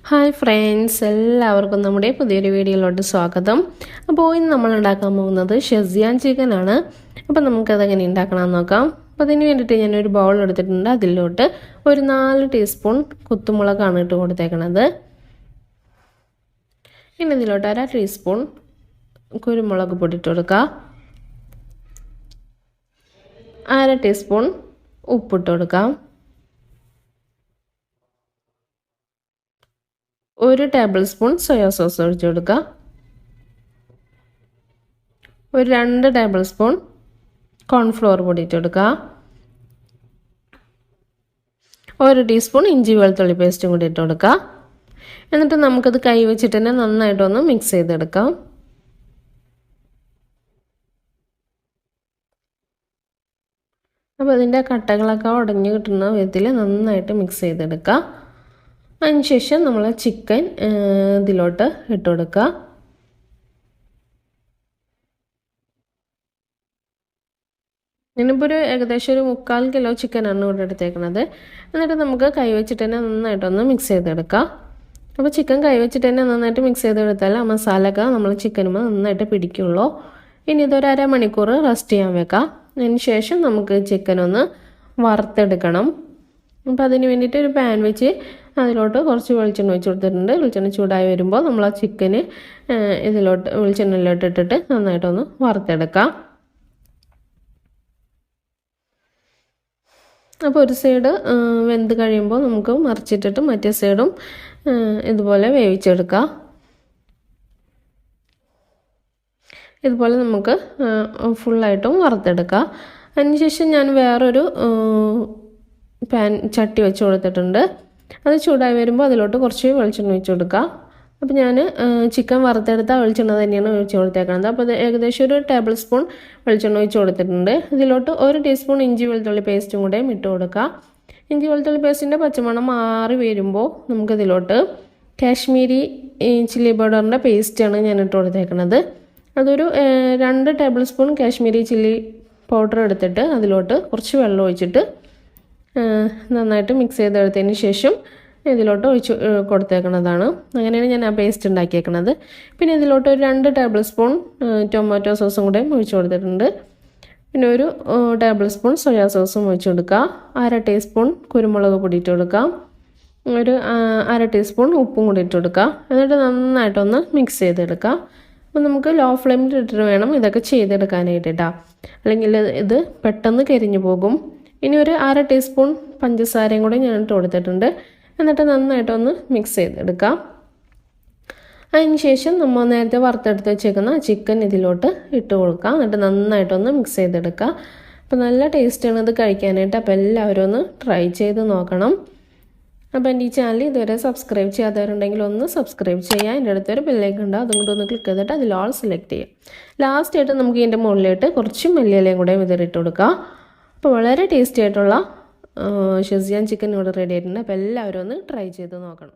Hi friends, എല്ലാവർക്കും നമ്മുടെ പുതിയൊരു വീഡിയോയിലോട്ട് സ്വാഗതം. അപ്പോൾ ഇന്ന് നമ്മൾ ഉണ്ടാക്കാൻ പോകുന്നത് ഷെസ്വാൻ ചിക്കൻ ആണ്. അപ്പോൾ നമുക്കതെങ്ങനെ ഉണ്ടാക്കണമെന്ന് നോക്കാം. അപ്പോൾ അതിന് വേണ്ടിയിട്ട് ഞാനൊരു ബൗൾ എടുത്തിട്ടുണ്ട്. അതിലോട്ട് ഒരു 4 ടീസ്പൂൺ കുത്തുമുളകാണ് ഇട്ട് കൊടുത്തേക്കണത്. പിന്നെ ഇതിലോട്ട് 1/2 ടീസ്പൂൺ കുരുമുളക് പൊടി ഇട്ട് കൊടുക്കുക. 1/2 ടീസ്പൂൺ ഉപ്പിട്ട് കൊടുക്കാം. 1 ടേബിൾ സ്പൂൺ സോയാ സോസ് ഒഴിച്ച് കൊടുക്കുക. ഒരു 2 ടേബിൾ സ്പൂൺ കോൺഫ്ലോർ പൊടി ഇട്ട് കൊടുക്കുക. 1 ടീസ്പൂൺ ഇഞ്ചി വെളുത്തുള്ളി പേസ്റ്റും കൂടി ഇട്ട് കൊടുക്കുക. എന്നിട്ട് നമുക്കത് കൈ വെച്ചിട്ട് തന്നെ നന്നായിട്ടൊന്ന് മിക്സ് ചെയ്തെടുക്കാം. അപ്പോൾ അതിൻ്റെ കട്ടകളൊക്കെ ഉടഞ്ഞു കിട്ടുന്ന വിധത്തിൽ നന്നായിട്ട് മിക്സ് ചെയ്തെടുക്കുക. അതിനുശേഷം നമ്മൾ ചിക്കൻ ഇതിലോട്ട് ഇട്ട് കൊടുക്കുക. ഞാനിപ്പോൾ ഏകദേശം ഒരു 3/4 കിലോ ചിക്കനാണ് ഇവിടെ എടുത്തേക്കുന്നത്. എന്നിട്ട് നമുക്ക് കൈ വെച്ചിട്ട് തന്നെ നന്നായിട്ടൊന്ന് മിക്സ് ചെയ്തെടുക്കാം. അപ്പോൾ ചിക്കൻ കൈ വെച്ചിട്ട് തന്നെ നന്നായിട്ട് മിക്സ് ചെയ്തെടുത്താൽ ആ മസാലയൊക്കെ നമ്മൾ ചിക്കനുമ്പോൾ നന്നായിട്ട് പിടിക്കുള്ളൂ. ഇനി ഇതൊരു 1/2 മണിക്കൂർ റെസ്റ്റ് ചെയ്യാൻ വെക്കാം. അതിന് ശേഷം നമുക്ക് ചിക്കൻ ഒന്ന് വറുത്തെടുക്കണം. അപ്പോൾ അതിന് വേണ്ടിയിട്ട് ഒരു പാൻ വെച്ച് അതിലോട്ട് കുറച്ച് വെളിച്ചെണ്ണ ഒഴിച്ച് കൊടുത്തിട്ടുണ്ട്. വെളിച്ചെണ്ണ ചൂടായി വരുമ്പോൾ നമ്മൾ ആ ചിക്കന് ഇതിലോട്ട് വെളിച്ചെണ്ണയിലോട്ട് ഇട്ടിട്ട് നന്നായിട്ടൊന്ന് വറുത്തെടുക്കാം. അപ്പോൾ ഒരു സൈഡ് വെന്ത് കഴിയുമ്പോൾ നമുക്ക് മറിച്ചിട്ടിട്ട് മറ്റേ സൈഡും ഇതുപോലെ വേവിച്ചെടുക്കാം. ഇതുപോലെ നമുക്ക് ഫുള്ളായിട്ടും വറുത്തെടുക്കാം. അതിനുശേഷം ഞാൻ വേറൊരു ചട്ടി വെച്ച് കൊടുത്തിട്ടുണ്ട്. അത് ചൂടായി വരുമ്പോൾ അതിലോട്ട് കുറച്ച് വെളിച്ചെണ്ണ ഒഴിച്ച് കൊടുക്കുക. അപ്പോൾ ഞാൻ ചിക്കൻ വറുത്തെടുത്ത വെളിച്ചെണ്ണ തന്നെയാണ് ഒഴിച്ച് കൊടുത്തേക്കുന്നത്. അപ്പോൾ അത് ഏകദേശം ഒരു ടേബിൾ സ്പൂൺ വെളിച്ചെണ്ണ ഒഴിച്ച് കൊടുത്തിട്ടുണ്ട്. ഇതിലോട്ട് 1 ടീസ്പൂൺ ഇഞ്ചി വെളുത്തുള്ളി പേസ്റ്റും കൂടെ ഇട്ട് കൊടുക്കുക. ഇഞ്ചി വെളുത്തുള്ളി പേസ്റ്റിൻ്റെ പച്ചമണം മാറി വരുമ്പോൾ നമുക്കിതിലോട്ട് കാശ്മീരി ചില്ലി പൗഡറിൻ്റെ പേസ്റ്റാണ് ഞാൻ ഇട്ട് കൊടുത്തേക്കുന്നത്. അതൊരു 2 table spoon Kashmiri chilli powder എടുത്തിട്ട് അതിലോട്ട് കുറച്ച് വെള്ളം ഒഴിച്ചിട്ട് നന്നായിട്ട് മിക്സ് ചെയ്തെടുത്തതിന് ശേഷം ഇതിലോട്ട് ഒഴിച്ച് കൊടുത്തേക്കുന്നതാണ്. അങ്ങനെയാണ് ഞാൻ ആ പേസ്റ്റ് ഉണ്ടാക്കിയേക്കുന്നത്. പിന്നെ ഇതിലോട്ട് ഒരു 2 ടേബിൾ സ്പൂൺ ടൊമാറ്റോ സോസും കൂടെ ഒഴിച്ച് കൊടുത്തിട്ടുണ്ട്. പിന്നെ ഒരു ടേബിൾ സ്പൂൺ സോയാ സോസും ഒഴിച്ച് കൊടുക്കുക. 1/2 ടീസ്പൂൺ കുരുമുളക് പൊടി ഇട്ട് കൊടുക്കാം. ഒരു 1/2 ടീസ്പൂൺ ഉപ്പും കൂടി ഇട്ട് കൊടുക്കുക. എന്നിട്ട് നന്നായിട്ടൊന്ന് മിക്സ് ചെയ്തെടുക്കുക. അപ്പോൾ നമുക്ക് ലോ ഫ്ലെയിമിൽ ഇട്ടിട്ട് വേണം ഇതൊക്കെ ചെയ്തെടുക്കാനായിട്ടാ, അല്ലെങ്കിൽ ഇത് പെട്ടെന്ന് കരിഞ്ഞു പോകും. ഇനി ഒരു 1/2 ടീസ്പൂൺ പഞ്ചസാരയും കൂടി ഞാൻ ഇട്ട് കൊടുത്തിട്ടുണ്ട്. എന്നിട്ട് നന്നായിട്ടൊന്ന് മിക്സ് ചെയ്തെടുക്കാം. അതിന് ശേഷം നമ്മൾ നേരത്തെ വറുത്തെടുത്ത് വെച്ചേക്കുന്ന ചിക്കൻ ഇതിലോട്ട് ഇട്ട് കൊടുക്കാം. എന്നിട്ട് നന്നായിട്ടൊന്ന് മിക്സ് ചെയ്തെടുക്കുക. അപ്പോൾ നല്ല ടേസ്റ്റാണ് ഇത് കഴിക്കാനായിട്ട്. അപ്പോൾ എല്ലാവരും ഒന്ന് ട്രൈ ചെയ്ത് നോക്കണം. അപ്പോൾ എൻ്റെ ഈ ചാനൽ ഇതുവരെ സബ്സ്ക്രൈബ് ചെയ്യാത്തവരുണ്ടെങ്കിൽ ഒന്ന് സബ്സ്ക്രൈബ് ചെയ്യുക. എൻ്റെ അടുത്തൊരു ബെല്ലൈക്കൺ ഉണ്ട്, അതും കൂടെ ഒന്ന് ക്ലിക്ക് ചെയ്തിട്ട് അതിൽ ഓൾ സെലക്ട് ചെയ്യാം. ലാസ്റ്റായിട്ട് നമുക്ക് ഇതിൻ്റെ മുകളിലായിട്ട് കുറച്ച് മല്ലിയിലയും കൂടെ വിതറിയിട്ട് കൊടുക്കുക. അപ്പോൾ വളരെ ടേസ്റ്റി ആയിട്ടുള്ള ഷെസ്വാൻ ചിക്കൻ ഇവിടെ റെഡി ആയിട്ടുണ്ട്. അപ്പോൾ എല്ലാവരും ഒന്ന് ട്രൈ ചെയ്ത് നോക്കണം.